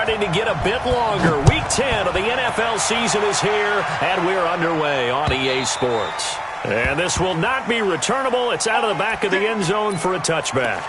starting to get a bit longer. Week 10 of the NFL season is here, and we're underway on EA Sports. And this will not be returnable. It's out of the back of the end zone for a touchback.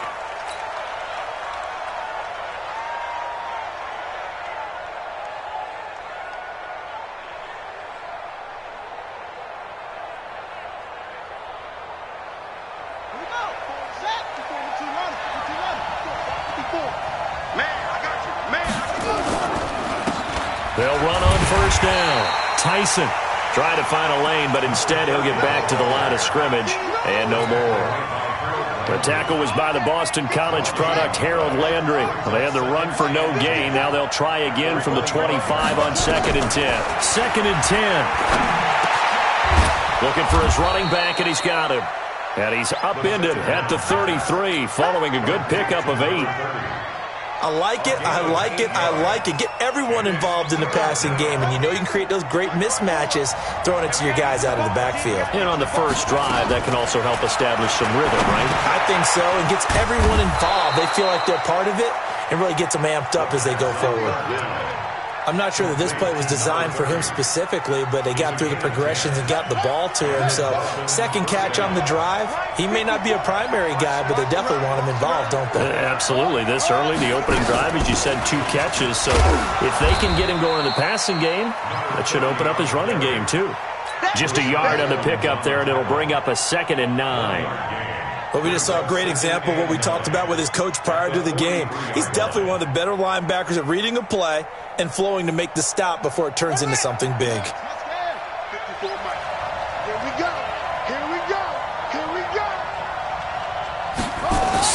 They'll run on first down. Tyson trying to find a lane, but instead he'll get back to the line of scrimmage and no more. The tackle was by the Boston College product, Harold Landry. They had the run for no gain. Now they'll try again from the 25 on 2nd and 10. 2nd and 10. Looking for his running back, and he's got him. And he's upended at the 33, following a good pickup of 8. I like it, I like it, I like it. Get everyone involved in the passing game, and you know you can create those great mismatches throwing it to your guys out of the backfield. And on the first drive, that can also help establish some rhythm, right? I think so. It gets everyone involved. They feel like they're part of it and really gets them amped up as they go forward. I'm not sure that this play was designed for him specifically, but they got through the progressions and got the ball to him. So, second catch on the drive. He may not be a primary guy, but they definitely want him involved, don't they? Absolutely. This early, the opening drive, as you said, 2 catches. So, if they can get him going in the passing game, that should open up his running game, too. Just a yard on the pickup there, and it'll bring up a 2nd and 9. Well, we just saw a great example of what we talked about with his coach prior to the game. He's definitely one of the better linebackers at reading a play and flowing to make the stop before it turns into something big. Here we go. Here we go. Here we go.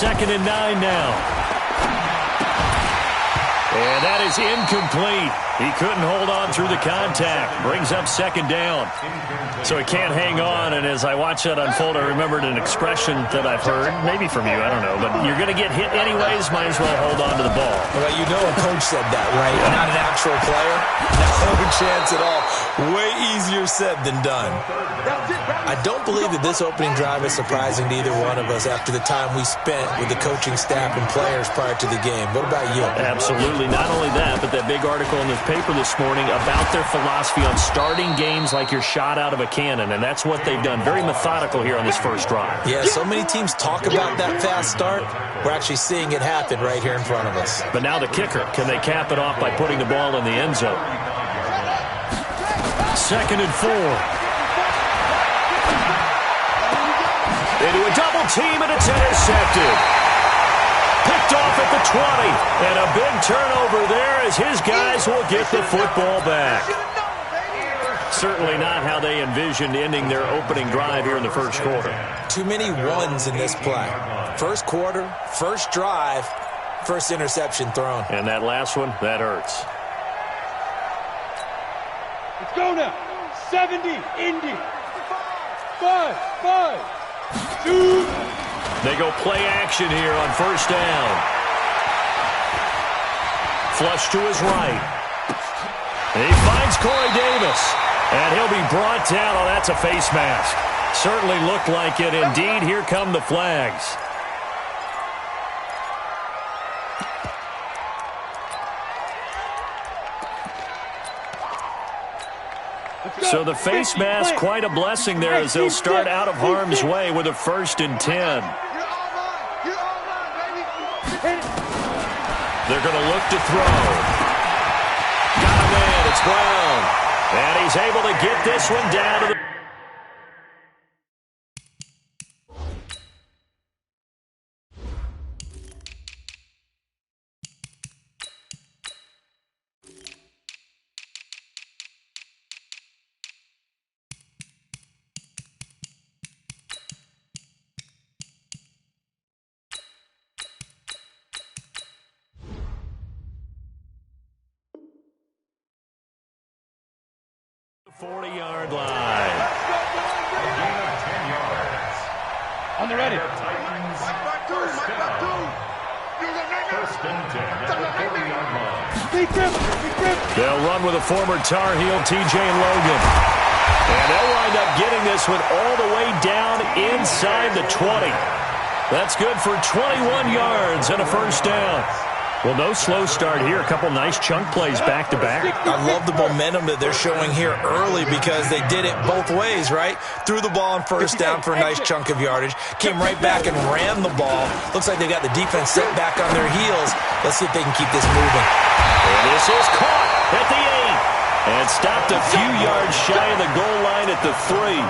2nd and 9 now. And that is incomplete. He couldn't hold on through the contact. Brings up 2nd down. So he can't hang on, and as I watch that unfold, I remembered an expression that I've heard, maybe from you, I don't know, but you're going to get hit anyways, might as well hold on to the ball. Well, you know a coach said that, right? Yeah. Not an actual player. No chance at all. Way easier said than done. I don't believe that this opening drive is surprising to either one of us after the time we spent with the coaching staff and players prior to the game. What about you? Absolutely. Not only that, but that big article in the paper this morning about their philosophy on starting games like you're shot out of a cannon, and that's what they've done. Very methodical here on this first drive. Yeah, so many teams talk about that fast start. We're actually seeing it happen right here in front of us. But now the kicker. Can they cap it off by putting the ball in the end zone? 2nd and 4. Into a double team, and it's intercepted. Picked off at the 20. And a big turnover there as his guys will get the football back. Certainly not how they envisioned ending their opening drive here in the first quarter. Too many ones in this play. First quarter, first drive, first interception thrown. And that last one, that hurts. Let's go now. 70, Indy. 5, 2. They go play action here on first down. Flush to his right. And he finds Corey Davis. And he'll be brought down. Oh, that's a face mask. Certainly looked like it. Indeed, here come the flags. So the face mask, quite a blessing there as they'll start out of harm's way with a 1st and 10. They're going to look to throw. Got a man. It's Brown. And he's able to get this one down to the... the 40-yard line. On the ready. They'll run with a former Tar Heel, TJ Logan. And they'll wind up getting this one all the way down inside the 20. That's good for 21 yards and a first down. Well, no slow start here. A couple nice chunk plays back-to-back. I love the momentum that they're showing here early because they did it both ways, right? Threw the ball on first down for a nice chunk of yardage. Came right back and ran the ball. Looks like they got the defense set back on their heels. Let's see if they can keep this moving. And this is caught at the 8. And stopped a few yards shy of the goal line at the 3.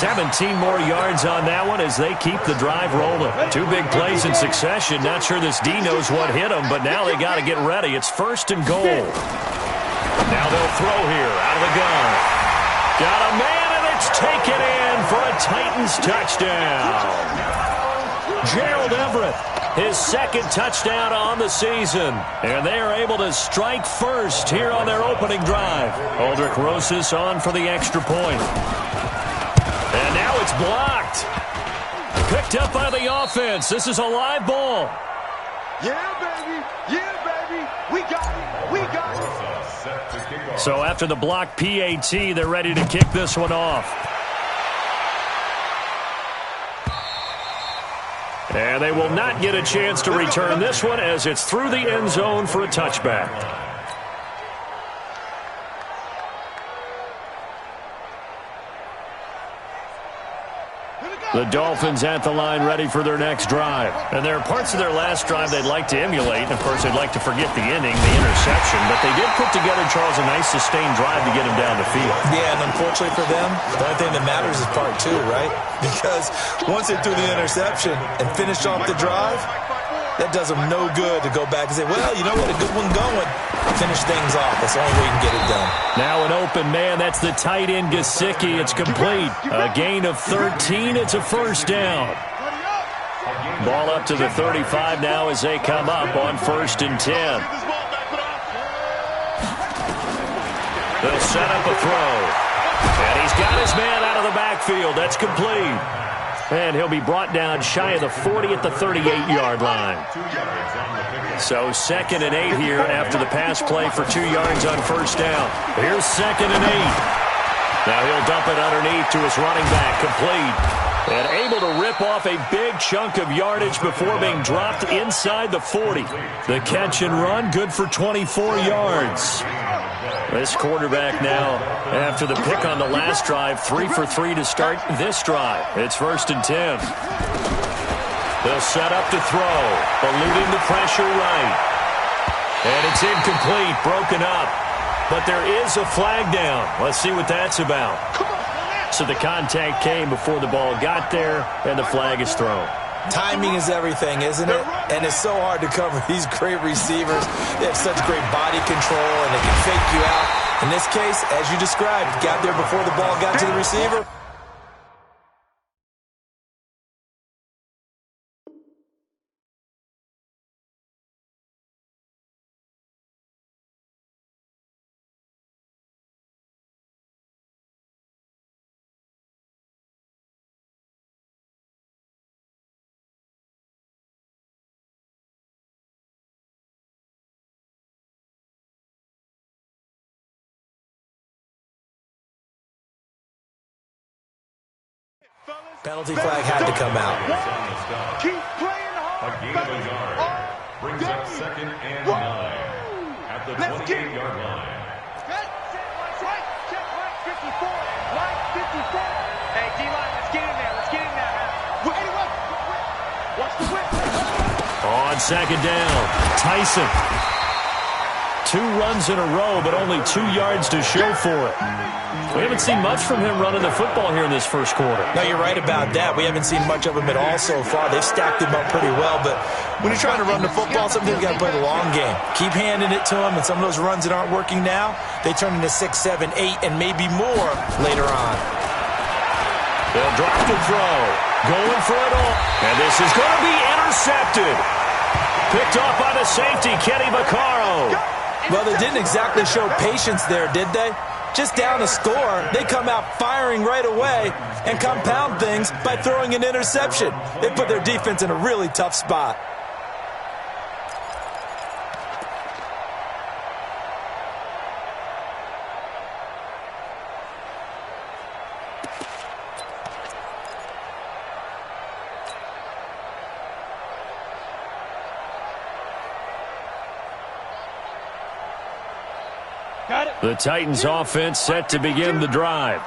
17 more yards on that one as they keep the drive rolling. 2 big plays in succession. Not sure this D knows what hit them, but now they got to get ready. It's 1st and goal. Now they'll throw here out of the gun. Got a man, and it's taken in for a Titans touchdown. Gerald Everett, his 2nd touchdown on the season. And they are able to strike first here on their opening drive. Aldrich Rosas on for the extra point. And now it's blocked. Picked up by the offense. This is a live ball. Yeah, baby. Yeah, baby. We got it. We got it. So after the block PAT, they're ready to kick this one off. And they will not get a chance to return this one as it's through the end zone for a touchback. The Dolphins at the line ready for their next drive. And there are parts of their last drive they'd like to emulate. Of course, they'd like to forget the inning, the interception. But they did put together, Charles, a nice sustained drive to get him down the field. Yeah, and unfortunately for them, the only thing that matters is part 2, right? Because once they threw the interception and finished off the drive, that does them no good to go back and say, well, you know what, a good one going. Finish things off. That's the only way you can get it done. Now an open man. That's the tight end, Gesicki. It's complete. A gain of 13. It's a 1st down. Ball up to the 35 now as they come up on 1st and 10. They'll set up a throw. And he's got his man out of the backfield. That's complete. And he'll be brought down shy of the 40 at the 38-yard line. So 2nd and 8 here after the pass play for 2 yards on 1st down. Here's 2nd and 8. Now he'll dump it underneath to his running back, complete. And able to rip off a big chunk of yardage before being dropped inside the 40. The catch and run, good for 24 yards. This quarterback now, after the pick on the last drive, 3 for 3 to start this drive. It's 1st and 10. They'll set up to throw, eluding the pressure right. And it's incomplete, broken up. But there is a flag down. Let's see what that's about. So the contact came before the ball got there, and the flag is thrown. Timing is everything, isn't it? And it's so hard to cover these great receivers. They have such great body control, and they can fake you out. In this case, as you described, got there before the ball got to the receiver. Penalty flag had to come out. Keep playing hard. A gain of a yard brings up 2nd and 9 at the 28-yard line. Check right, 54. Right, 54. Hey, D-line, let's get in there. Let's get in there, man. Anyway, watch the whip. On 2nd down, Tyson. 2 runs in a row, but only 2 yards to show for it. We haven't seen much from him running the football here in this first quarter. No, you're right about that. We haven't seen much of him at all so far. They've stacked him up pretty well, but when you're trying to run the football, sometimes you got to play the long game. Keep handing it to him, and some of those runs that aren't working now, they turn into 6, 7, 8, and maybe more later on. They'll drop the throw. Going for it all. And this is going to be intercepted. Picked off by the safety, Kenny Vaccaro. Well, they didn't exactly show patience there, did they? Just down a score, they come out firing right away and compound things by throwing an interception. They put their defense in a really tough spot. The Titans offense set to begin the drive.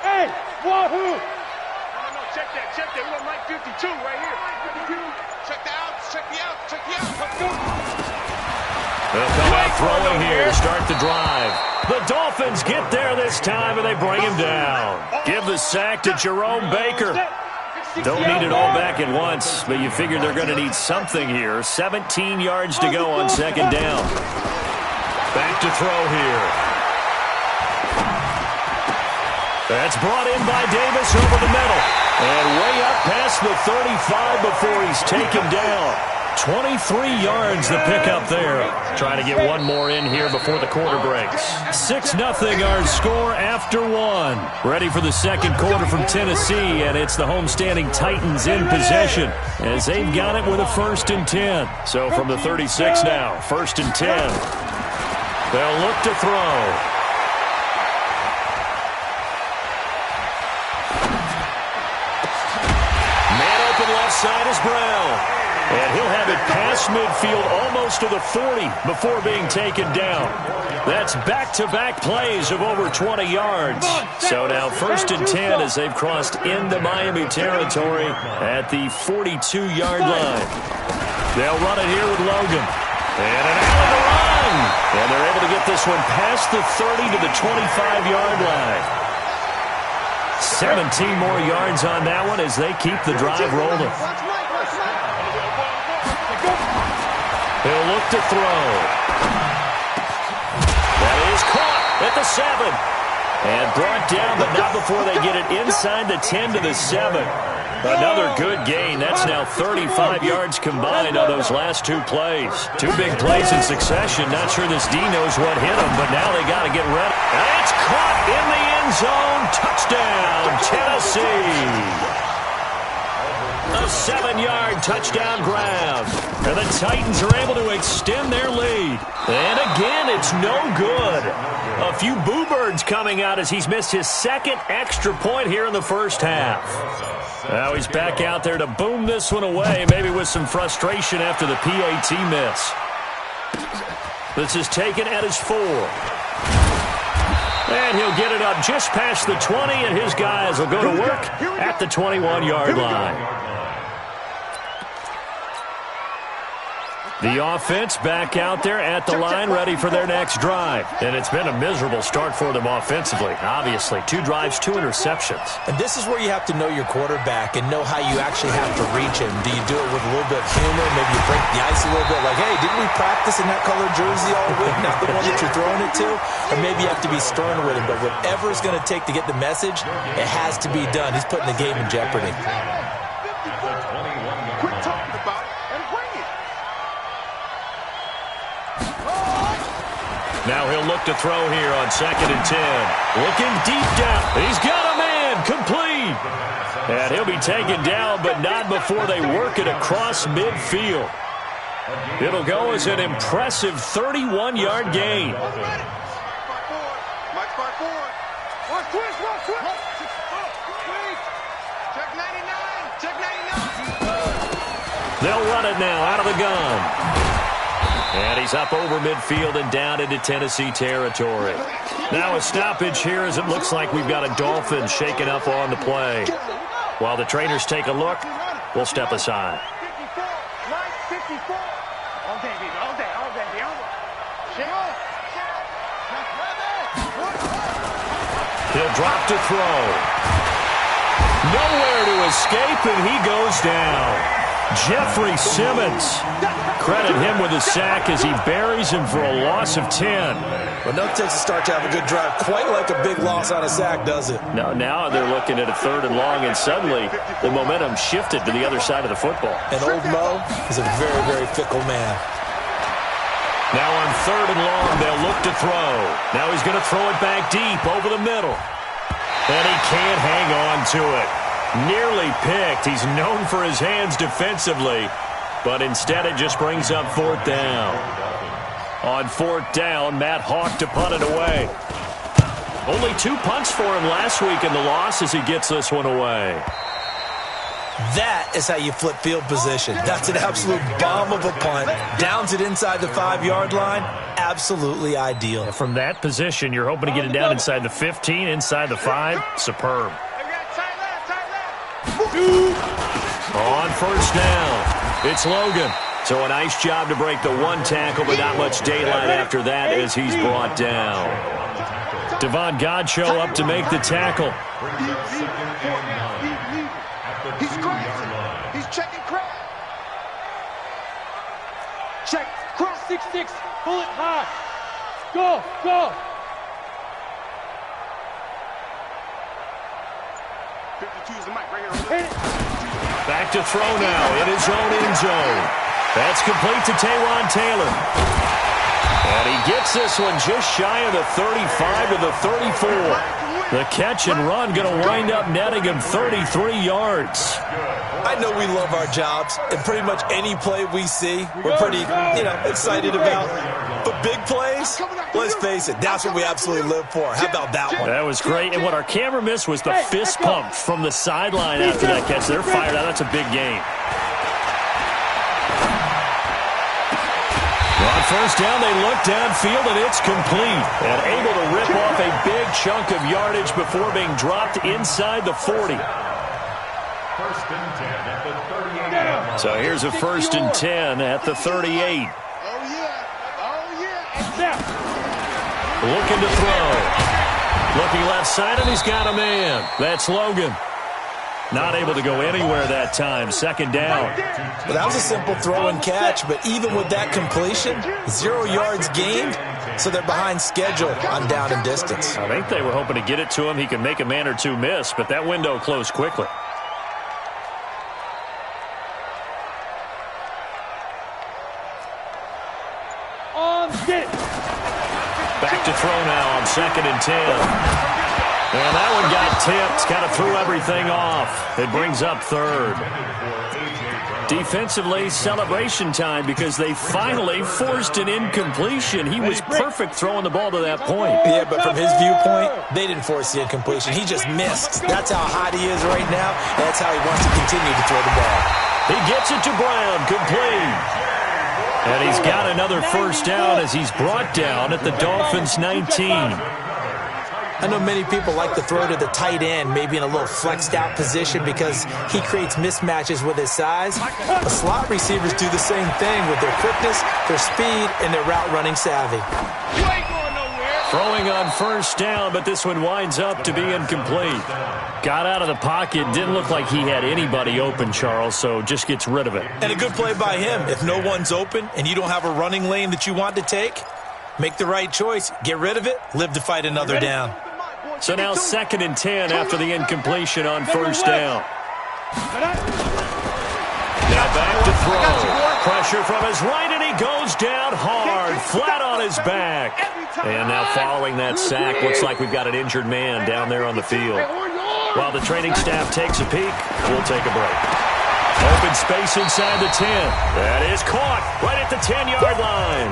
Hey, wahoo! No, check that. We want Mike 52 right here. Check the outs, check the outs. Let's go. They'll come out throwing here to start the drive. The Dolphins get there this time, and they bring him down. Give the sack to Jerome Baker. Don't need it all back at once, but you figure they're going to need something here. 17 yards to go on second down. Back to throw here. That's brought in by Davis over the middle. And way up past the 35 before he's taken down. 23 yards the pickup there. Trying to get one more in here before the quarter breaks. 6-0 our score after one. Ready for the second quarter from Tennessee, and it's the homestanding Titans in possession as they've got it with a 1st and 10. So from the 36 now, 1st and 10. They'll look to throw. Man open left side is Brown. And he'll have it past midfield almost to the 40 before being taken down. That's back-to-back plays of over 20 yards. So now 1st and 10 as they've crossed into Miami territory at the 42-yard line. They'll run it here with Logan. And an out of the run. And they're able to get this one past the 30 to the 25-yard line. 17 more yards on that one as they keep the drive rolling. He'll look to throw. That is caught at the 7. And brought down, but not before they get it inside the 10 to the 7. Another good gain. That's now 35 yards combined on those last two plays. Two big plays in succession. Not sure this D knows what hit him, but now they got to get ready. And it's caught in the end zone. Touchdown, Tennessee. A 7-yard touchdown grab. And the Titans are able to extend their lead. And again, it's no good. A few boo birds coming out as he's missed his second extra point here in the first half. Now he's back out there to boom this one away, maybe with some frustration after the PAT miss. This is taken at his 4. And he'll get it up just past the 20, and his guys will go to work at the 21-yard line. The offense back out there at the line, ready for their next drive. And it's been a miserable start for them offensively. Obviously, 2 drives, 2 interceptions. And this is where you have to know your quarterback and know how you actually have to reach him. Do you do it with a little bit of humor? Maybe you break the ice a little bit, like, hey, didn't we practice in that colored jersey all week, not the one that you're throwing it to? Or maybe you have to be stern with him. But whatever it's going to take to get the message, it has to be done. He's putting the game in jeopardy. Quit talking about it and bring it. Now he'll look to throw here on 2nd and 10. Looking deep down. He's got a man. Complete. And he'll be taken down, but not before they work it across midfield. It'll go as an impressive 31-yard gain. Mike 5-4. Watch twist. Check 99. Check 99. They'll run it now out of the gun. And he's up over midfield and down into Tennessee territory. Now a stoppage here as it looks like we've got a Dolphin shaken up on the play. While the trainers take a look, we'll step aside. 54. Mike 54. All day, baby. All day. He'll drop to throw. Nowhere to escape, and he goes down. Jeffrey Simmons. Credit him with a sack as he buries him for a loss of 10. But no takes a start to have a good drive. Quite like a big loss on a sack, does it? No, now they're looking at a 3rd and long, and suddenly the momentum shifted to the other side of the football. And old Mo is a very, very fickle man. Now on 3rd and long, they'll look to throw. Now he's going to throw it back deep over the middle. And he can't hang on to it. Nearly picked. He's known for his hands defensively, but instead it just brings up 4th down. On 4th down, Matt Hawk to punt it away. Only 2 punts for him last week in the loss as he gets this one away. That is how you flip field position. That's an absolute bomb of a punt. Downs it inside the 5-yard line. Absolutely ideal. From that position, you're hoping to get it down inside the 15, inside the 5. Superb. On first down, it's Logan. So a nice job to break the one tackle, but not much daylight after that as he's brought down. Devon Godchaux up to make the tackle. He's crazy. He's checking crowd. Check. Cross 6-6. Pull it high. Go. Go. 52 is the mic right here. Back to throw now in his own end zone. That's complete to Taywan Taylor. And he gets this one just shy of the 35 to the 34. The catch and run going to wind up netting him 33 yards. I know we love our jobs, and pretty much any play we see, we're pretty, excited about. But big plays, let's face it, that's what we absolutely live for. How about that one? That was great. And what our camera missed was the fist pump from the sideline after that catch. They're fired out. That's a big game. On first down, they look downfield, and it's complete. And able to rip off a big chunk of yardage before being dropped inside the 40. First and 10 at the 38. So here's a first and 10 at the 38. Oh, yeah. Oh, yeah. Looking to throw. Looking left side, and he's got a man. That's Logan. Not able to go anywhere that time. Second down. Well, that was a simple throw and catch, but even with that completion, 0 yards gained, so they're behind schedule on down and distance. I think they were hoping to get it to him. He can make a man or two miss, but that window closed quickly. Back to throw now on second and 10. And that one got tipped, kind of threw everything off. It brings up third. Defensively, celebration time because they finally forced an incompletion. He was perfect throwing the ball to that point. Yeah, but from his viewpoint, they didn't force the incompletion. He just missed. That's how hot he is right now. That's how he wants to continue to throw the ball. He gets it to Brown, complete. And he's got another first down as he's brought down at the Dolphins' 19. I know many people like to throw to the tight end, maybe in a little flexed out position because he creates mismatches with his size. But slot receivers do the same thing with their quickness, their speed, and their route running savvy. You ain't going nowhere. Throwing on first down, but this one winds up to be incomplete. Got out of the pocket, didn't look like he had anybody open, Charles, so just gets rid of it. And a good play by him. If no one's open and you don't have a running lane that you want to take, make the right choice, get rid of it, live to fight another down. So now second and 10 after the incompletion on first down. Now back to throw. Pressure from his right, and he goes down hard, flat on his back. And now following that sack, looks like we've got an injured man down there on the field. While the training staff takes a peek, we'll take a break. Open space inside the 10. That is caught right at the 10-yard line.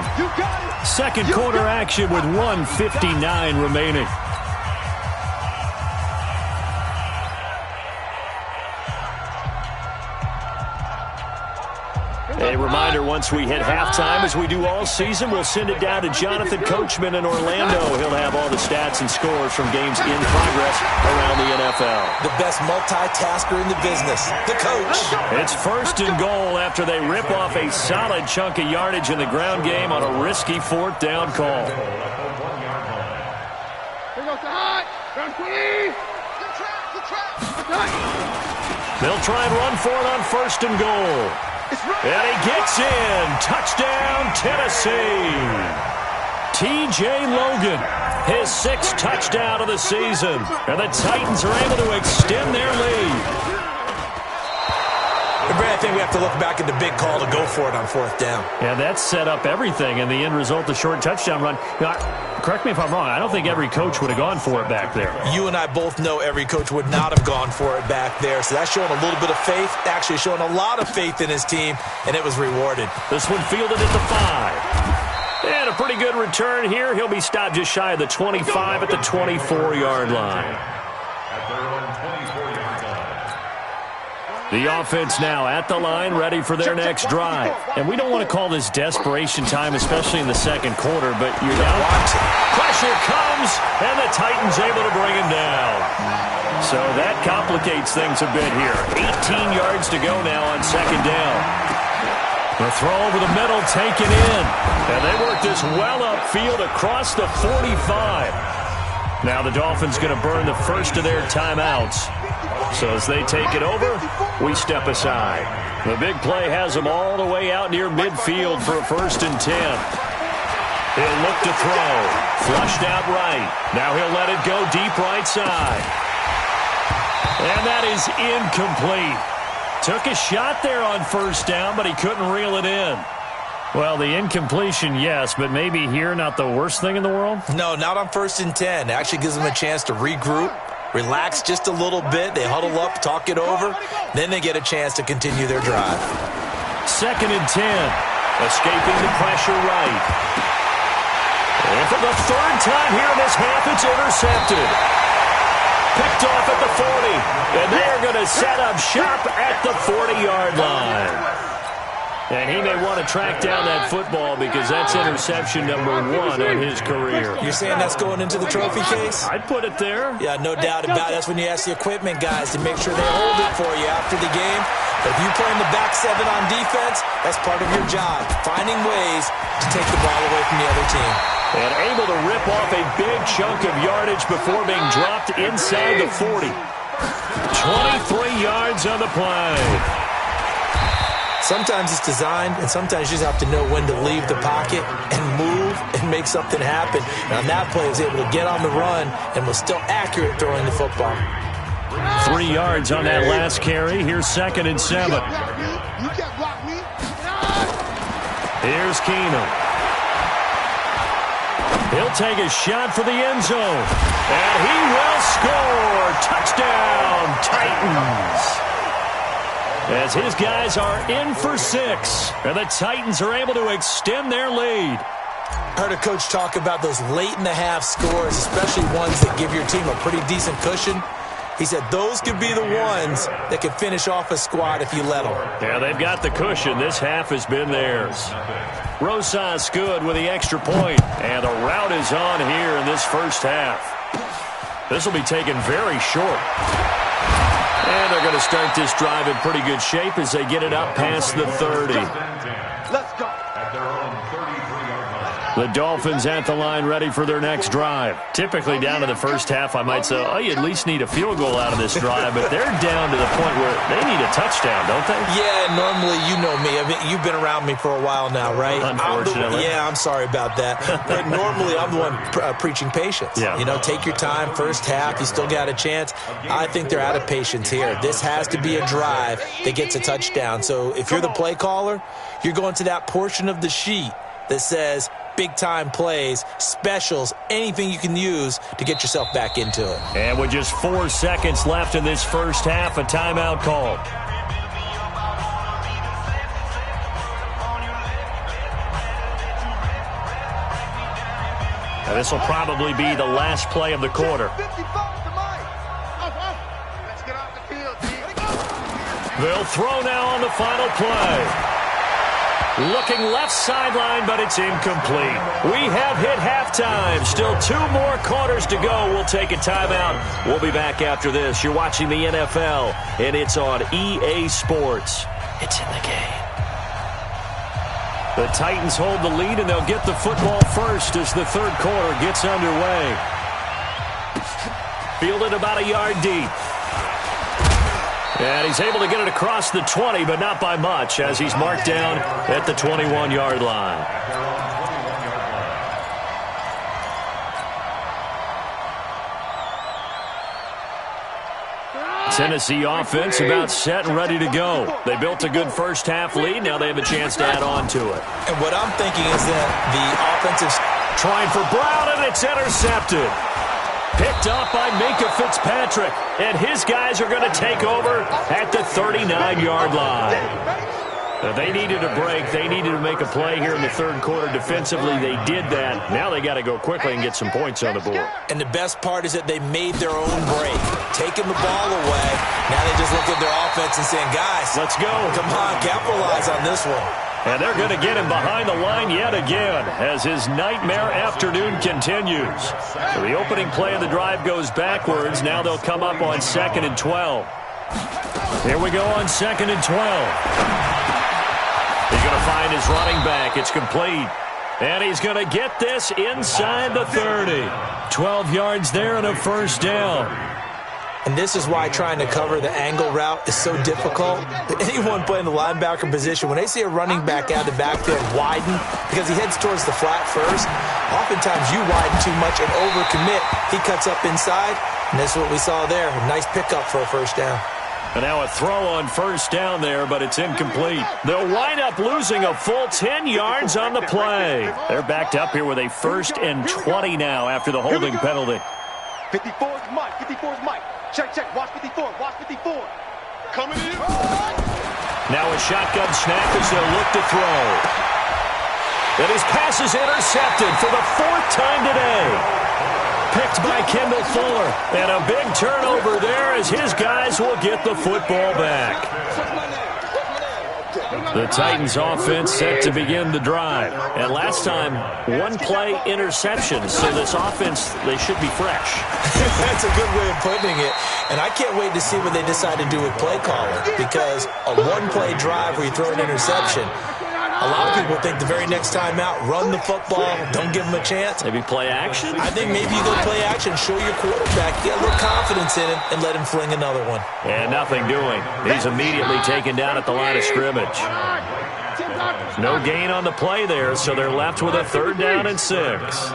Second quarter action with 1:59 remaining. A reminder, once we hit halftime, as we do all season, we'll send it down to Jonathan Coachman in Orlando. He'll have all the stats and scores from games in progress around the NFL. The best multitasker in the business, the coach. It's first and goal after they rip off a solid chunk of yardage in the ground game on a risky fourth down call. Here goes the hot. Run, please. Good trap. They'll try and run for it on first and goal. And he gets in. Touchdown, Tennessee. T.J. Logan, his 6th touchdown of the season. And the Titans are able to extend their lead. Brad, I think we have to look back at the big call to go for it on fourth down. Yeah, that set up everything, and the end result, the short touchdown run. Now, correct me if I'm wrong, I don't think every coach would have gone for it back there. You and I both know every coach would not have gone for it back there, so that's showing a little bit of faith, actually showing a lot of faith in his team, and it was rewarded. This one fielded at the 5. And a pretty good return here. He'll be stopped just shy of the 25 at the 24-yard line. At their own 24-yard line. The offense now at the line, ready for their next drive. And we don't want to call this desperation time, especially in the second quarter, but you're down. Pressure comes, and the Titans able to bring him down. So that complicates things a bit here. 18 yards to go now on second down. The throw over the middle taken in. And they work this well upfield across the 45. Now the Dolphins going to burn the first of their timeouts. So as they take it over, we step aside. The big play has them all the way out near midfield for a 1st and 10. He'll look to throw. Flushed out right. Now he'll let it go deep right side. And that is incomplete. Took a shot there on 1st down, but he couldn't reel it in. Well, the incompletion, yes, but maybe here not the worst thing in the world? No, not on 1st and 10. It actually gives them a chance to regroup, relax just a little bit. They huddle up, talk it over. Then they get a chance to continue their drive. 2nd and 10. Escaping the pressure right. And for the 3rd time here in this half, it's intercepted. Picked off at the 40. And they are going to set up shop at the 40-yard line. And he may want to track down that football because that's interception number 1 on his career. You're saying that's going into the trophy case? I'd put it there. Yeah, no doubt about it. That's when you ask the equipment guys to make sure they hold it for you after the game. But if you play in the back 7 on defense, that's part of your job, finding ways to take the ball away from the other team. And able to rip off a big chunk of yardage before being dropped inside the 40. 23 yards on the play. Sometimes it's designed, and sometimes you just have to know when to leave the pocket and move and make something happen. And on that play, he was able to get on the run and was still accurate throwing the football. 3 yards on that last carry. Here's 2nd and 7. Here's Keenum. He'll take a shot for the end zone. And he will score. Touchdown, Titans. As his guys are in for 6. And the Titans are able to extend their lead. Heard a coach talk about those late-in-the-half scores, especially ones that give your team a pretty decent cushion. He said those could be the ones that can finish off a squad if you let them. Yeah, they've got the cushion. This half has been theirs. Rosas good with the extra point. And the route is on here in this first half. This will be taken very short. And they're going to start this drive in pretty good shape as they get it up past the 30. Let's go. The Dolphins at the line ready for their next drive. Typically down to the first half, I might say, oh, you at least need a field goal out of this drive. But they're down to the point where they need a touchdown, don't they? Yeah, normally, you know me. I mean, you've been around me for a while now, right? Unfortunately. I'm sorry about that. But normally, I'm the one preaching patience. Yeah. You know, take your time. First half, you still got a chance. I think they're out of patience here. This has to be a drive that gets a touchdown. So if you're the play caller, you're going to that portion of the sheet that says big-time plays, specials, anything you can use to get yourself back into it. And with just 4 seconds left in this first half, a timeout call. Now this will probably be the last play of the quarter. They'll throw now on the final play. Looking left sideline, but it's incomplete. We have hit halftime. Still 2 more quarters to go. We'll take a timeout. We'll be back after this. You're watching the NFL, and it's on EA Sports. It's in the game. The Titans hold the lead, and they'll get the football first as the third quarter gets underway. Fielded about a yard deep. And he's able to get it across the 20, but not by much, as he's marked down at the 21-yard line. Tennessee offense about set and ready to go. They built a good first half lead. Now they have a chance to add on to it. And what I'm thinking is that the offensive trying for Brown, and it's intercepted. Picked off by Minka Fitzpatrick, and his guys are going to take over at the 39-yard line. They needed a break. They needed to make a play here in the third quarter. Defensively, they did that. Now they got to go quickly and get some points on the board. And the best part is that they made their own break, taking the ball away. Now they just look at their offense and saying, guys, let's go. Come on, capitalize on this one. And they're going to get him behind the line yet again as his nightmare afternoon continues. So the opening play of the drive goes backwards. Now they'll come up on 2nd and 12. Here we go on 2nd and 12. He's going to find his running back. It's complete. And he's going to get this inside the 30. 12 yards there and a first down. And this is why trying to cover the angle route is so difficult. Anyone playing the linebacker position, when they see a running back out of the backfield widen, because he heads towards the flat first, oftentimes you widen too much and overcommit. He cuts up inside, and that's what we saw there. A nice pickup for a first down. And now a throw on first down there, but it's incomplete. They'll wind up losing a full 10 yards on the play. They're backed up here with a 1st and 20 now after the holding penalty. 54 is Mike. 54 is Mike. Check. Watch 54. Watch 54. Coming in. Now a shotgun snap as they'll look to throw. And his pass is intercepted for the 4th time today. Picked by Kendall Fuller. And a big turnover there as his guys will get the football back. The Titans offense set to begin the drive. And last time, 1-play interception. So this offense, they should be fresh. That's a good way of putting it. And I can't wait to see what they decide to do with play calling. Because a 1-play drive where you throw an interception, a lot of people think the very next time out, run the football, don't give them a chance. Maybe play action? I think maybe you go play action, show your quarterback, get a little confidence in him, and let him fling another one. And nothing doing. He's immediately taken down at the line of scrimmage. No gain on the play there, so they're left with a 3rd down and 6.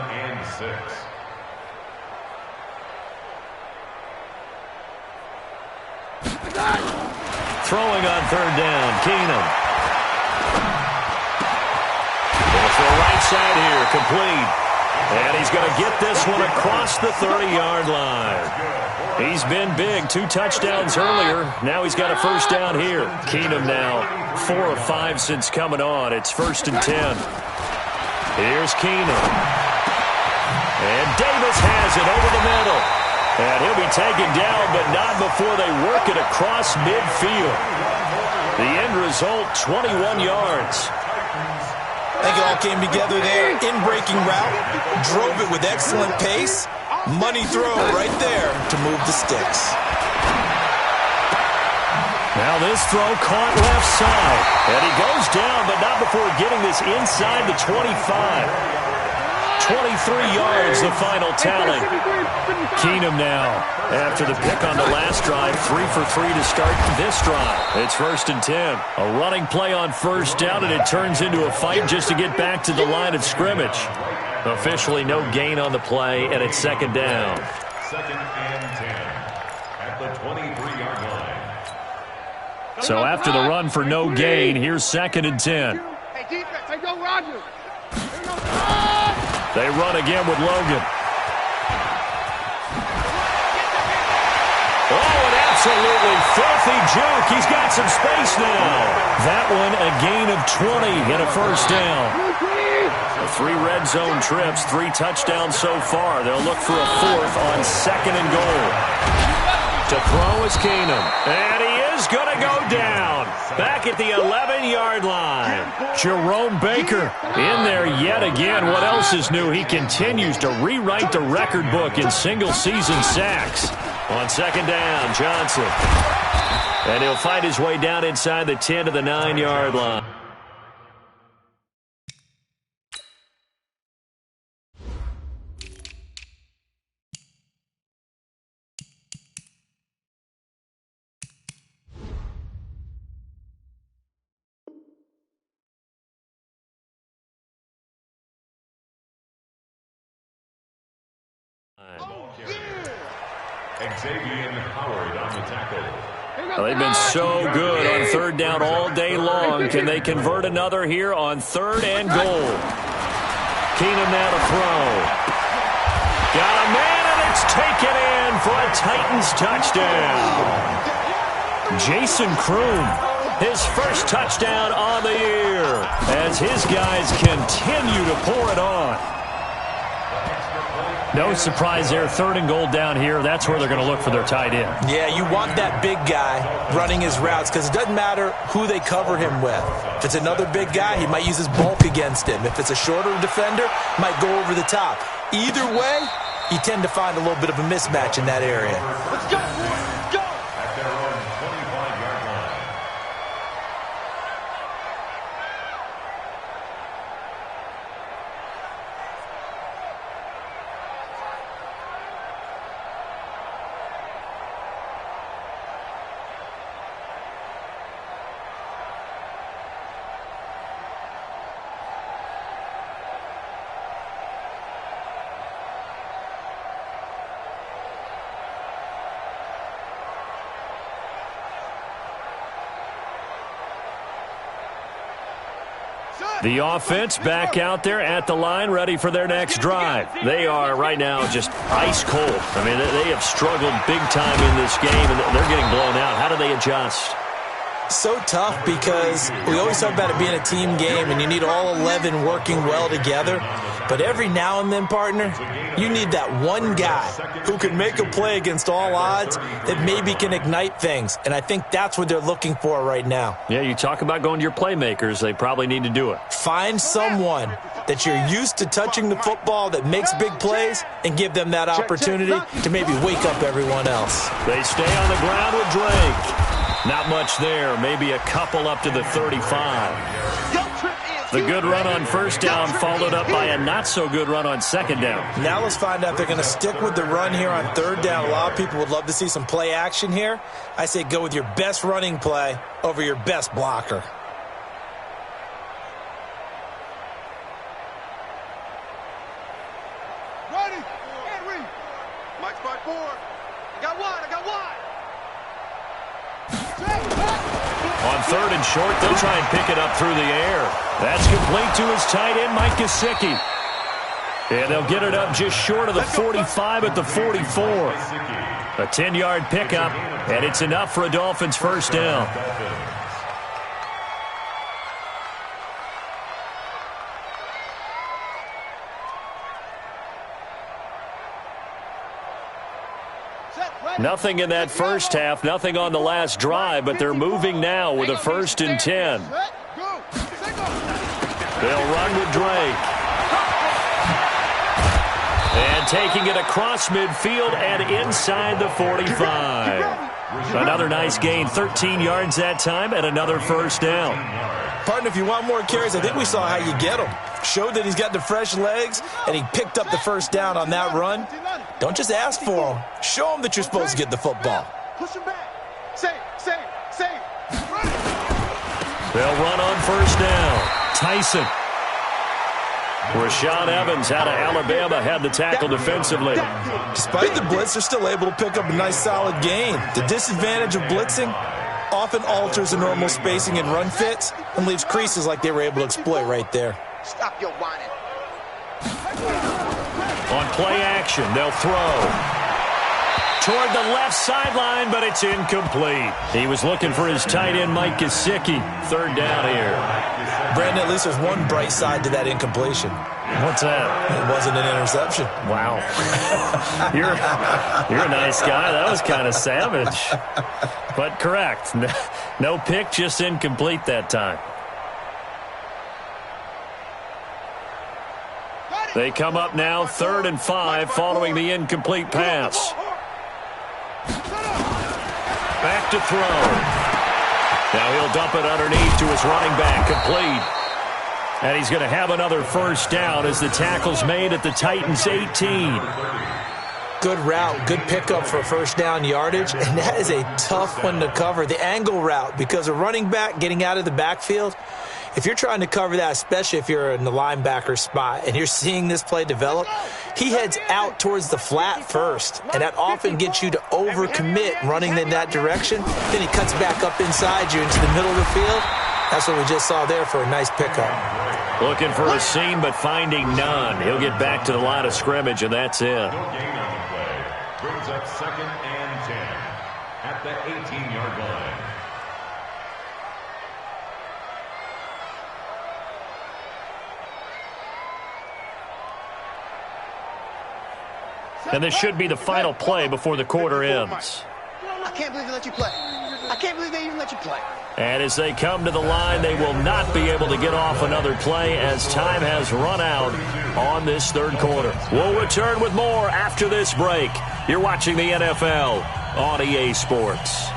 Throwing on 3rd down, Keenum. To the right side here, complete. And he's going to get this one across the 30-yard line. He's been big, 2 touchdowns earlier. Now he's got a first down here. Keenum now 4 of 5 since coming on. It's 1st and 10. Here's Keenum. And Davis has it over the middle. And he'll be taken down, but not before they work it across midfield. The end result, 21 yards. I think it all came together there. In-breaking route, drove it with excellent pace. Money throw right there to move the sticks. Now this throw caught left side. And he goes down, but not before getting this inside the 25. 23 yards, the final tally. Keenum now, after the pick on the last drive, 3 for 3 to start this drive. It's 1st and 10. A running play on first down, and it turns into a fight just to get back to the line of scrimmage. Officially no gain on the play, and it's 2nd down. 2nd and 10 at the 23-yard line. So after the run for no gain, here's 2nd and 10. Hey, defense, hey, go, Roger. They run again with Logan. Oh, an absolutely filthy juke. He's got some space now. That one a gain of 20 and a first down. 3 red zone trips, 3 touchdowns so far. They'll look for a 4th on 2nd and goal. To throw is Keenum. And he is going to go down. Back at the 11-yard line. Jerome Baker in there yet again. What else is new? He continues to rewrite the record book in single-season sacks. On 2nd down, Johnson. And he'll find his way down inside the 10 to the 9-yard line. Howard on the tackle. Well, they've been so good on 3rd down all day long. Can they convert another here on 3rd and goal? Keenum now to throw. Got a man, and it's taken in for a Titans touchdown. Jason Kroon his first touchdown on the year as his guys continue to pour it on. No surprise there. 3rd and goal down here. That's where they're going to look for their tight end. Yeah, you want that big guy running his routes because it doesn't matter who they cover him with. If it's another big guy, he might use his bulk against him. If it's a shorter defender, might go over the top. Either way, you tend to find a little bit of a mismatch in that area. Let's go, boys. Let's go. At their own 25-yard line. The offense back out there at the line, ready for their next drive. They are right now just ice cold. I mean, they have struggled big time in this game, and they're getting blown out. How do they adjust? So tough because we always talk about it being a team game, and you need all 11 working well together. But every now and then, partner, you need that one guy who can make a play against all odds that maybe can ignite things. And I think that's what they're looking for right now. Yeah, you talk about going to your playmakers. They probably need to do it. Find someone that you're used to touching the football that makes big plays and give them that opportunity to maybe wake up everyone else. They stay on the ground with Drake. Not much there. Maybe a couple up to the 35. The good run on 1st down followed up by a not-so-good run on 2nd down. Now let's find out if they're going to stick with the run here on 3rd down. A lot of people would love to see some play action here. I say go with your best running play over your best blocker. Ready. Henry. Mike's by 4. I got wide. On 3rd and short, they'll try and pick it up through the air. That's complete to his tight end, Mike Gesicki. And they'll get it up just short of the 45 at the 44. A 10-yard pickup, and it's enough for a Dolphins 1st down. Nothing in that first half, nothing on the last drive, but they're moving now with a 1st and 10. They'll run with Drake. And taking it across midfield and inside the 45. Another nice gain, 13 yards that time, and another 1st down. Partner, if you want more carries, I think we saw how you get them. Showed that he's got the fresh legs, and he picked up the 1st down on that run. Don't just ask for him. Show him that you're supposed to get the football. Push him back. Save. They'll run on 1st down. Tyson. Rashaan Evans out of Alabama had the tackle defensively. Despite the blitz, they're still able to pick up a nice solid gain. The disadvantage of blitzing often alters the normal spacing and run fits and leaves creases like they were able to exploit right there. Stop your whining. On play action, they'll throw toward the left sideline, but it's incomplete. He was looking for his tight end, Mike Gesicki. 3rd down here. Brandon, at least there's one bright side to that incompletion. What's that? It wasn't an interception. Wow. You're a nice guy. That was kind of savage. But correct. No pick, just incomplete that time. They come up now 3rd and 5 following the incomplete pass. Back to throw. Now he'll dump it underneath to his running back, complete. And he's going to have another 1st down as the tackle's made at the Titans' 18. Good route, good pickup for 1st down yardage, and that is a tough one to cover. The angle route, because a running back getting out of the backfield, if you're trying to cover that, especially if you're in the linebacker spot and you're seeing this play develop, he heads out towards the flat first, and that often gets you to overcommit running in that direction. Then he cuts back up inside you into the middle of the field. That's what we just saw there for a nice pickup. Looking for a seam, but finding none. He'll get back to the line of scrimmage, and that's it. No gain on the play. Brings up 2nd and 10 at the 18-yard line. And this should be the final play before the quarter ends. I can't believe they let you play. I can't believe they even let you play. And as they come to the line, they will not be able to get off another play as time has run out on this third quarter. We'll return with more after this break. You're watching the NFL on EA Sports.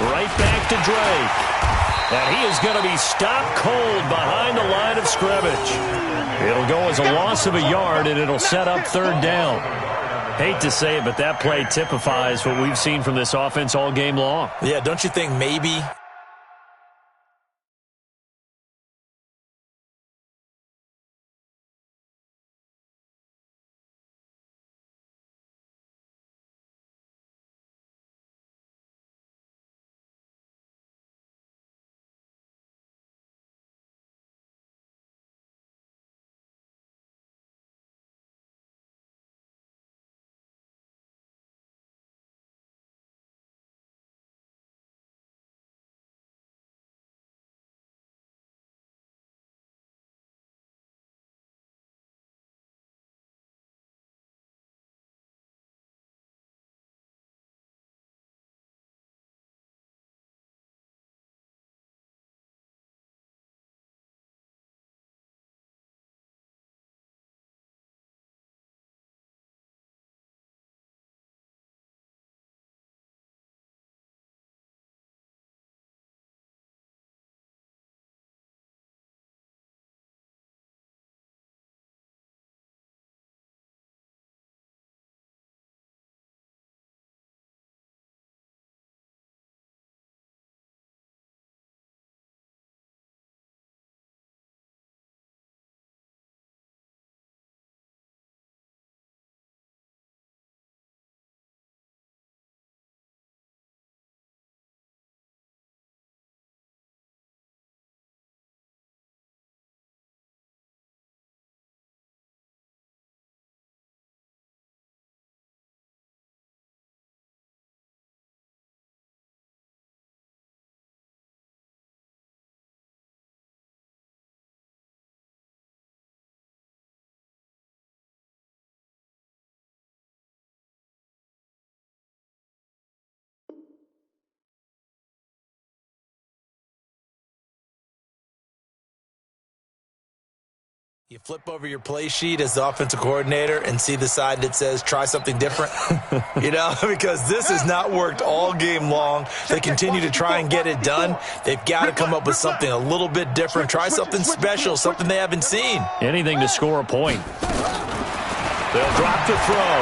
Right back to Drake. And he is going to be stopped cold behind the line of scrimmage. It'll go as a loss of a yard, and it'll set up third down. Hate to say it, but that play typifies what we've seen from this offense all game long. Yeah, don't you think maybe you flip over your play sheet as the offensive coordinator and see the side that says try something different? Because this has not worked all game long. They continue to try and get it done. They've got to come up with something a little bit different. Try something special, something they haven't seen. Anything to score a point. They'll drop the throw.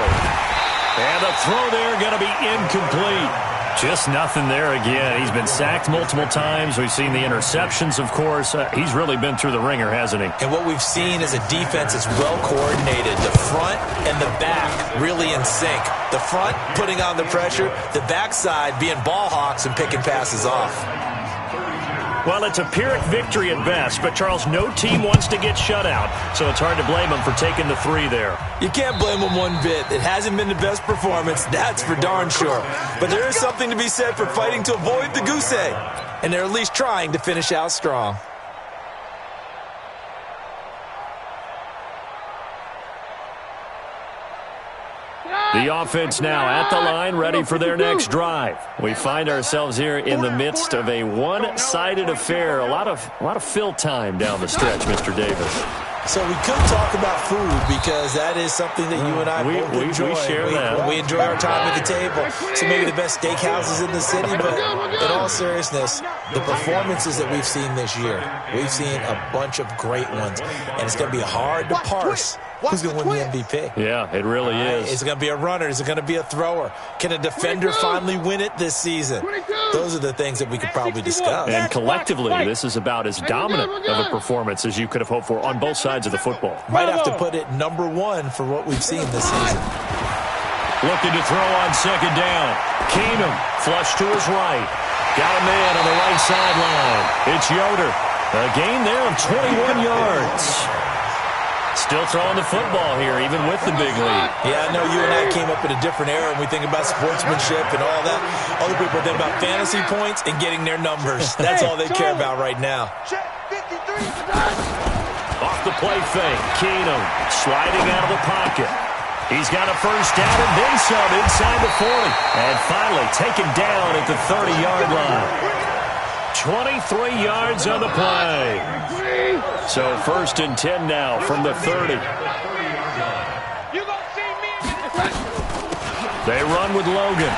And the throw there going to be incomplete. Just nothing there again. He's been sacked multiple times. We've seen the interceptions, of course. He's really been through the ringer, hasn't he? And what we've seen is a defense that's well coordinated. The front and the back really in sync. The front putting on the pressure, the backside being ball hawks and picking passes off. Well, it's a Pyrrhic victory at best, but, Charles, no team wants to get shut out, so it's hard to blame them for taking the 3 there. You can't blame them one bit. It hasn't been the best performance, that's for darn sure. But there is something to be said for fighting to avoid the goose egg, and they're at least trying to finish out strong. The offense now at the line, ready for their next drive. We find ourselves here in the midst of a one-sided affair. A lot of fill time down the stretch, Mr. Davis. So we could talk about food because that is something that you and I both enjoy. We share that. We enjoy our time at the table. So maybe the best steakhouses in the city, but in all seriousness, the performances that we've seen this year, we've seen a bunch of great ones, and it's going to be hard to parse who's going to win the MVP. Yeah, it really is. Is it going to be a runner? Is it going to be a thrower? Can a defender finally win it this season? Those are the things that we could probably discuss. And collectively, this is about as dominant of a performance as you could have hoped for on both sides of the football. Might have to put it #1 for what we've seen this season. Looking to throw on second down. Keenum flush to his right. Got a man on the right sideline. It's Yoder. A gain there of 21 yards. Still throwing the football here, even with the big lead. Yeah, I know you and I came up in a different era, and we think about sportsmanship and all that. Other people think about fantasy points and getting their numbers. That's all they care about right now. Off the play fake, Keenum sliding out of the pocket. He's got a first down and then some inside the 40. And finally taken down at the 30-yard line. 23 yards on the play. So 1st and 10 now from the 30. They run with Logan.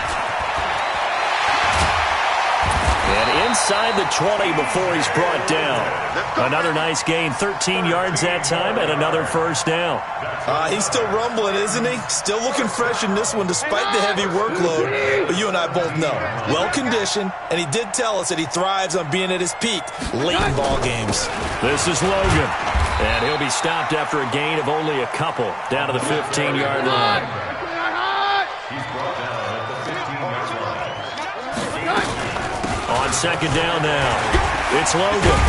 And inside the 20 before he's brought down. Another nice gain, 13 yards that time, and another first down. He's still rumbling, isn't he? Still looking fresh in this one despite the heavy workload. But you and I both know, well-conditioned, and he did tell us that he thrives on being at his peak late in ball games. This is Logan, and he'll be stopped after a gain of only a couple down to the 15-yard line. He's brought down at the 15-yard line. On second down now, it's Logan.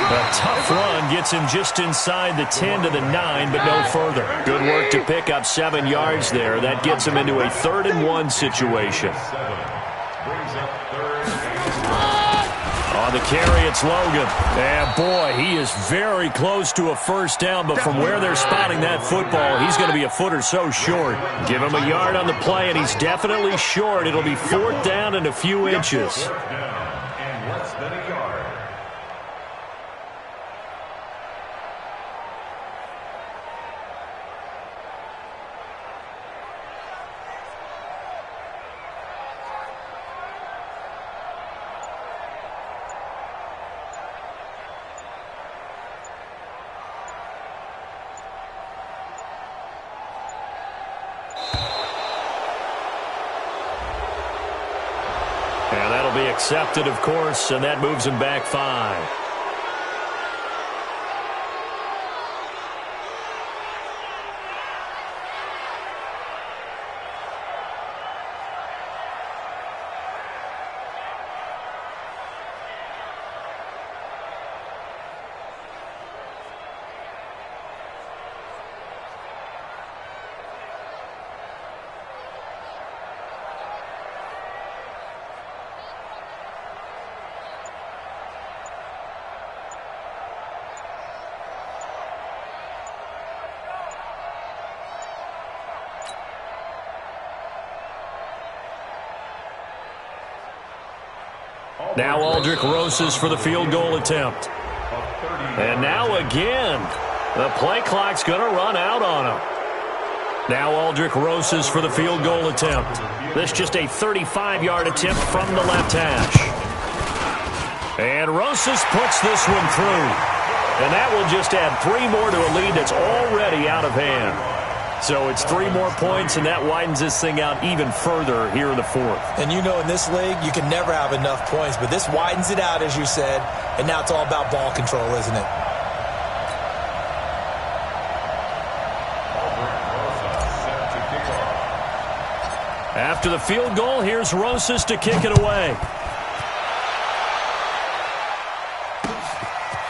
A tough run gets him just inside the 10 to the 9, but no further. Good work to pick up 7 yards there. That gets him into a 3rd and 1 situation. On the carry, it's Logan. And boy, he is very close to a first down, but from where they're spotting that football, he's going to be a foot or so short. Give him a yard on the play, and he's definitely short. It'll be 4th down and a few inches. And less than a yard. And that'll be accepted, of course, and that moves him back 5. Now Aldrich Rosas for the field goal attempt. And now again, the play clock's going to run out on him. Now Aldrich Rosas for the field goal attempt. This just a 35-yard attempt from the left hash. And Rosas puts this one through. And that will just add 3 more to a lead that's already out of hand. So it's 3 more points, and that widens this thing out even further here in the 4th. And you know in this league, you can never have enough points, but this widens it out, as you said, and now it's all about ball control, isn't it? After the field goal, here's Rosas to kick it away.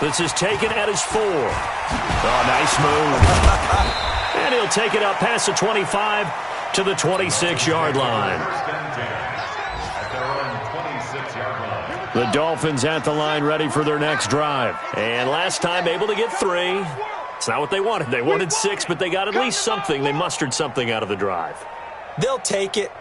This is taken at his 4. Oh, nice move. And he'll take it up past the 25 to the 26-yard line. The Dolphins at the line ready for their next drive. And last time able to get 3. It's not what they wanted. They wanted 6, but they got at least something. They mustered something out of the drive. They'll take it.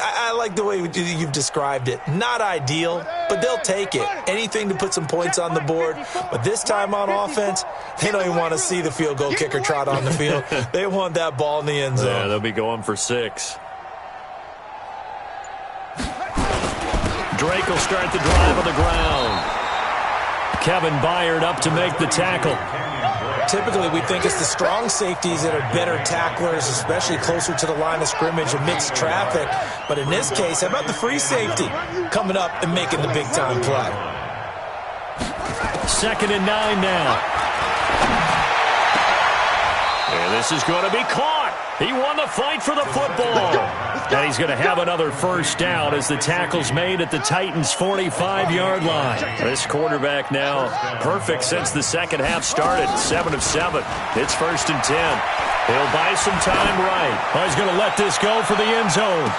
I like the way you've described it. Not ideal, but they'll take it. Anything to put some points on the board. But this time on offense, they don't even want to see the field goal kicker trot on the field. They want that ball in the end zone. Yeah, they'll be going for 6. Drake will start the drive on the ground. Kevin Byard up to make the tackle. Typically, we think it's the strong safeties that are better tacklers, especially closer to the line of scrimmage amidst traffic. But in this case, how about the free safety coming up and making the big-time play? 2nd and 9 now. And this is going to be caught. He won the fight for the football. And he's going to have another first down as the tackle's made at the Titans' 45-yard line. This quarterback now perfect since the second half started. 7 of 7. It's 1st and 10. He'll buy some time right. Oh, he's going to let this go for the end zone.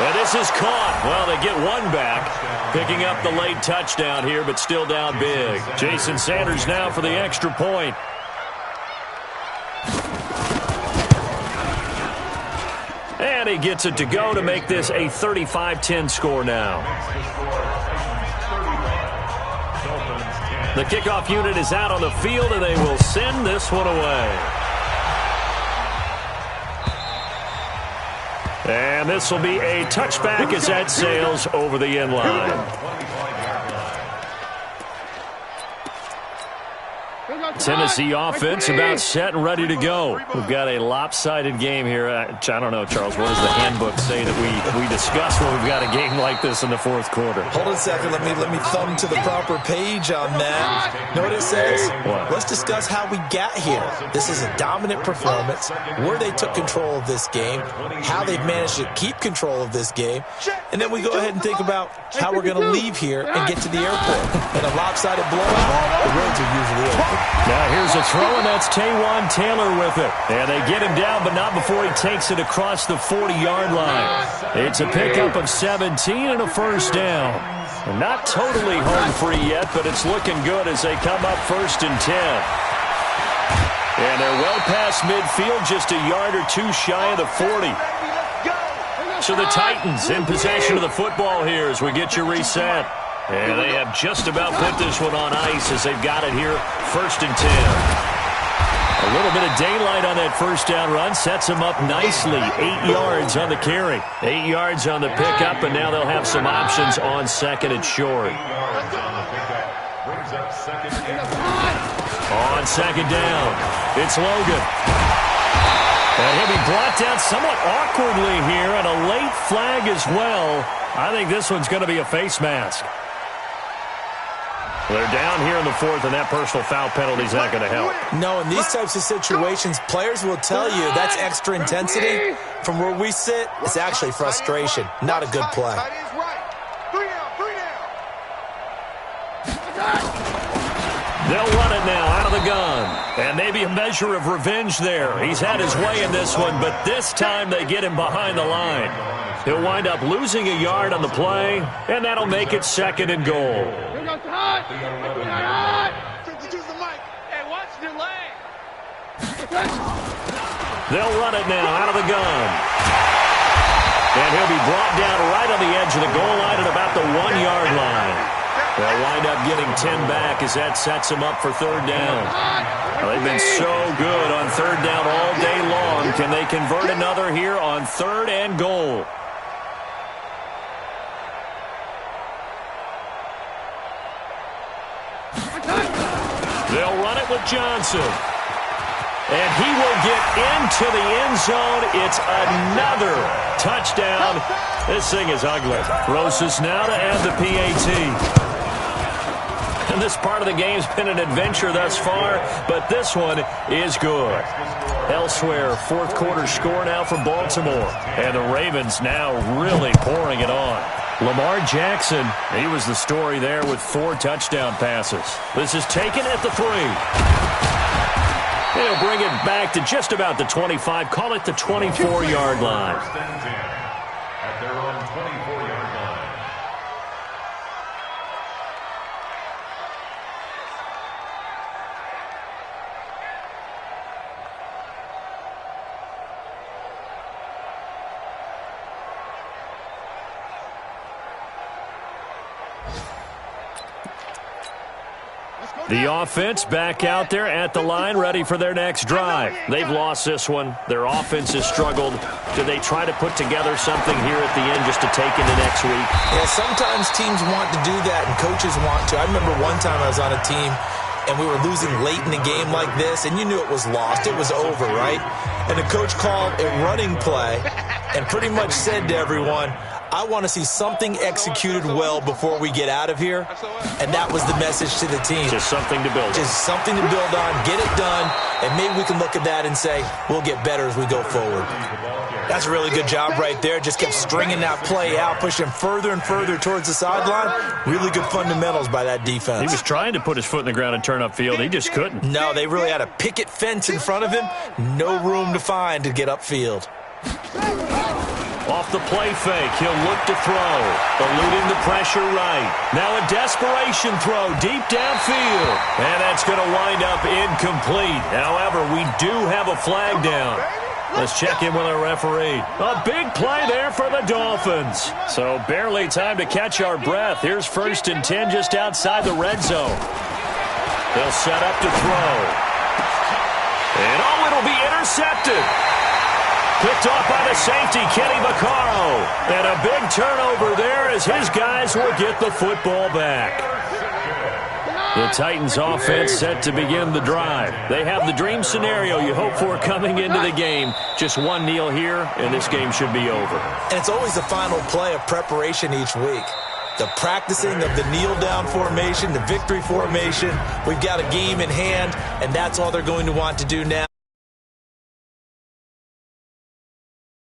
And this is caught. Well, they get one back, picking up the late touchdown here, but still down big. Jason Sanders now for the extra point. And he gets it to go to make this a 35-10 score now. The kickoff unit is out on the field, and they will send this one away. And this will be a touchback as that sails over the end line. Tennessee offense about set and ready to go. We've got a lopsided game here. I don't know, Charles, what does the handbook say that we discuss when we've got a game like this in the fourth quarter? Hold on a second. Let me thumb to the proper page on that. Know what it says? What? Let's discuss how we got here. This is a dominant performance, where they took control of this game, how they've managed to keep control of this game, and then we go ahead and think about how we're going to leave here and get to the airport. In a lopsided blowout, the roads are usually open. Now here's a throw, and that's Taywan Taylor with it. And they get him down, but not before he takes it across the 40-yard line. It's a pickup of 17 and a first down. Not totally home free yet, but it's looking good as they come up 1st and 10. And they're well past midfield, just a yard or two shy of the 40. So the Titans in possession of the football here as we get you reset. And they have just about put this one on ice as they've got it here, 1st and 10. A little bit of daylight on that first down run sets them up nicely. 8 yards on the carry, 8 yards on the pickup, and now they'll have some options on 2nd and short. On 2nd down, it's Logan. And he'll be brought down somewhat awkwardly here, and a late flag as well. I think this one's going to be a face mask. They're down here in the 4th, and that personal foul penalty is not going to help. No, in these types of situations, players will tell you that's extra intensity. From where we sit, it's actually frustration, not a good play. They'll run it now out of the gun. And maybe a measure of revenge there. He's had his way in this one, but this time they get him behind the line. He'll wind up losing a yard on the play, and that'll make it 2nd and goal. They'll run it now out of the gun. And he'll be brought down right on the edge of the goal line at about the 1-yard line. They'll wind up getting 10 back as that sets them up for 3rd down. Well, they've been so good on 3rd down all day long. Can they convert another here on 3rd and goal? They'll run it with Johnson. And he will get into the end zone. It's another touchdown. This thing is ugly. Rosas now to add the PAT. And this part of the game's been an adventure thus far, but this one is good. Elsewhere, 4th quarter score now from Baltimore. And the Ravens now really pouring it on. Lamar Jackson, he was the story there with 4 touchdown passes. This is taken at the 3. He'll bring it back to just about the 25, call it the 24-yard line. At their own 24-yard line. The offense back out there at the line, ready for their next drive. They've lost this one. Their offense has struggled. Do they try to put together something here at the end just to take into next week? Yeah, sometimes teams want to do that, and coaches want to. I remember one time I was on a team, and we were losing late in a game like this, and you knew it was lost. It was over, right? And the coach called a running play and pretty much said to everyone, I want to see something executed well before we get out of here, and that was the message to the team. Just something to build on. Just something to build on, get it done, and maybe we can look at that and say, we'll get better as we go forward. That's a really good job right there. Just kept stringing that play out, pushing further and further towards the sideline. Really good fundamentals by that defense. He was trying to put his foot in the ground and turn upfield. He just couldn't. No, they really had a picket fence in front of him. No room to find to get upfield. Off the play fake, he'll look to throw. Eluding the pressure right. Now a desperation throw deep downfield. And that's going to wind up incomplete. However, we do have a flag down. Let's check in with our referee. A big play there for the Dolphins. So barely time to catch our breath. Here's 1st and 10 just outside the red zone. They'll set up to throw. And it'll be intercepted. Picked off by the safety, Kenny Vaccaro. And a big turnover there as his guys will get the football back. The Titans offense set to begin the drive. They have the dream scenario you hope for coming into the game. Just one kneel here, and this game should be over. And it's always the final play of preparation each week. The practicing of the kneel-down formation, the victory formation. We've got a game in hand, and that's all they're going to want to do now.